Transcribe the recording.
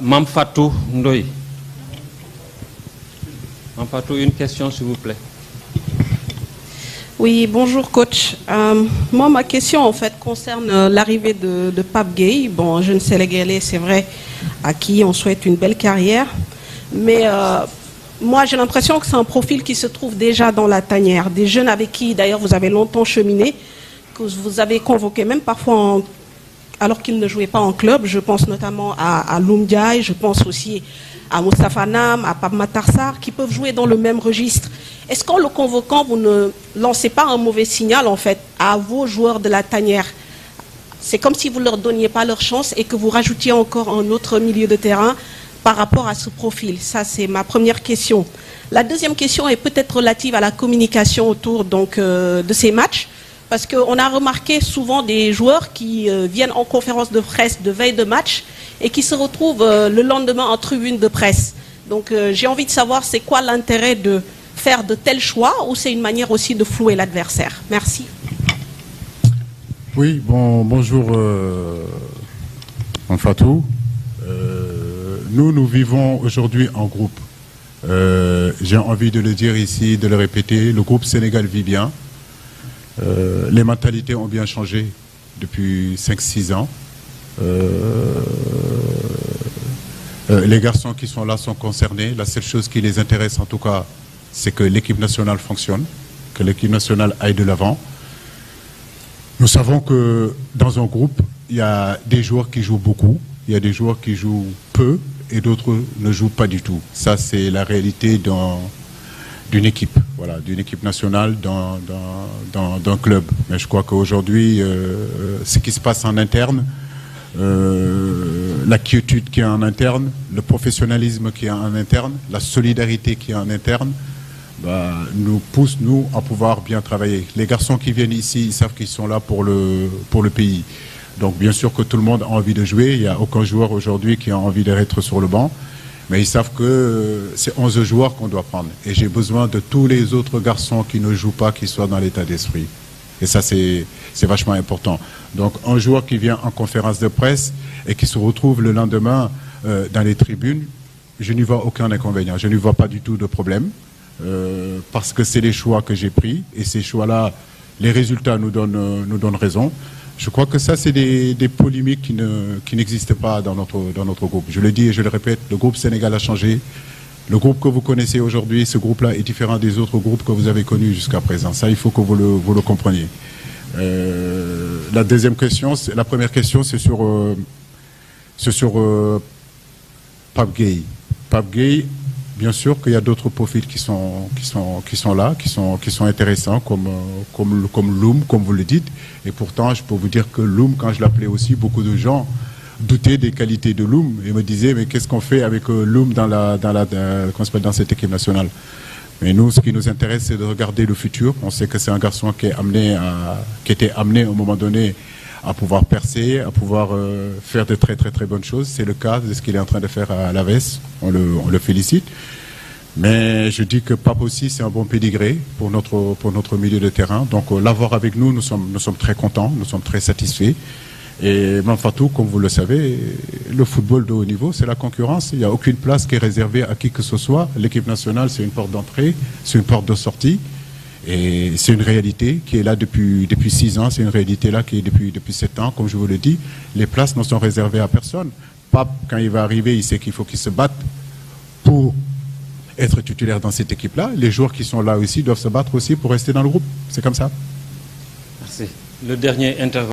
Mame Fatou Ndoye. Mame Fatou, une question s'il vous plaît. Oui, bonjour coach. Moi, ma question en fait concerne l'arrivée de Pape Gueye. Bon, jeune Sénégalais, c'est vrai, à qui on souhaite une belle carrière. Mais moi, j'ai l'impression que c'est un profil qui se trouve déjà dans la tanière. Des jeunes avec qui, d'ailleurs, vous avez longtemps cheminé, que vous avez convoqué même parfois alors qu'ils ne jouaient pas en club. Je pense notamment à Loum Ndiaye, je pense aussi à Moustapha Nam, à Pape Matar Sarr, qui peuvent jouer dans le même registre. Est-ce qu'en le convoquant, vous ne lancez pas un mauvais signal, en fait, à vos joueurs de la tanière? C'est comme si vous ne leur donniez pas leur chance et que vous rajoutiez encore un autre milieu de terrain par rapport à ce profil. Ça, c'est ma première question. La deuxième question est peut-être relative à la communication autour donc, de ces matchs. Parce qu'on a remarqué souvent des joueurs qui viennent en conférence de presse de veille de match et qui se retrouvent le lendemain en tribune de presse. Donc j'ai envie de savoir c'est quoi l'intérêt de faire de tels choix ou c'est une manière aussi de flouer l'adversaire. Merci. Oui, bonjour Mame Fatou. Nous vivons aujourd'hui en groupe. J'ai envie de le dire ici, de le répéter, le groupe Sénégal vit bien. Les mentalités ont bien changé depuis 5-6 ans. Les garçons qui sont là sont concernés. La seule chose qui les intéresse en tout cas, c'est que l'équipe nationale fonctionne, que l'équipe nationale aille de l'avant. Nous savons que dans un groupe, il y a des joueurs qui jouent beaucoup, il y a des joueurs qui jouent peu et d'autres ne jouent pas du tout. Ça, c'est la réalité d'une équipe, voilà, d'une équipe nationale d'un club. Mais je crois qu'aujourd'hui, ce qui se passe en interne, la quiétude qui est en interne, le professionnalisme qui est en interne, la solidarité qui est en interne, nous pousse, nous, à pouvoir bien travailler. Les garçons qui viennent ici, ils savent qu'ils sont là pour le pays. Donc bien sûr que tout le monde a envie de jouer, il n'y a aucun joueur aujourd'hui qui a envie d'être sur le banc. Mais ils savent que c'est 11 joueurs qu'on doit prendre. Et j'ai besoin de tous les autres garçons qui ne jouent pas, qui soient dans l'état d'esprit. Et ça, c'est vachement important. Donc, un joueur qui vient en conférence de presse et qui se retrouve le lendemain dans les tribunes, je n'y vois aucun inconvénient. Je n'y vois pas du tout de problème. Parce que c'est les choix que j'ai pris. Et ces choix-là, les résultats nous donnent raison. Je crois que ça, c'est des polémiques qui n'existent pas dans notre groupe. Je le dis et je le répète, le groupe Sénégal a changé. Le groupe que vous connaissez aujourd'hui, ce groupe-là est différent des autres groupes que vous avez connus jusqu'à présent. Ça, il faut que vous le compreniez. La première question, c'est sur Pape Gueye. Pape Gueye, bien sûr qu'il y a d'autres profils qui sont là, qui sont intéressants, comme Loum, comme vous le dites. Et pourtant, je peux vous dire que Loum, quand je l'appelais aussi, beaucoup de gens doutaient des qualités de Loum et me disaient mais qu'est-ce qu'on fait avec Loum dans cette équipe nationale. Mais nous, ce qui nous intéresse, c'est de regarder le futur. On sait que c'est un garçon qui était amené à un moment donné à pouvoir percer, à pouvoir faire de très très très bonnes choses. C'est le cas de ce qu'il est en train de faire à l'AVES. On le félicite. Mais je dis que Pape aussi, c'est un bon pédigré pour notre milieu de terrain. Donc l'avoir avec nous, nous sommes très contents, nous sommes très satisfaits. Et Mame Fatou, comme vous le savez, le football de haut niveau, c'est la concurrence. Il n'y a aucune place qui est réservée à qui que ce soit. L'équipe nationale, c'est une porte d'entrée, c'est une porte de sortie. Et c'est une réalité qui est là depuis 6 ans, c'est une réalité là qui est depuis 7 ans, comme je vous le dis. Les places ne sont réservées à personne. Pape, quand il va arriver, il sait qu'il faut qu'il se batte pour être titulaire dans cette équipe-là. Les joueurs qui sont là aussi doivent se battre aussi pour rester dans le groupe. C'est comme ça. Merci. Le dernier intervenant.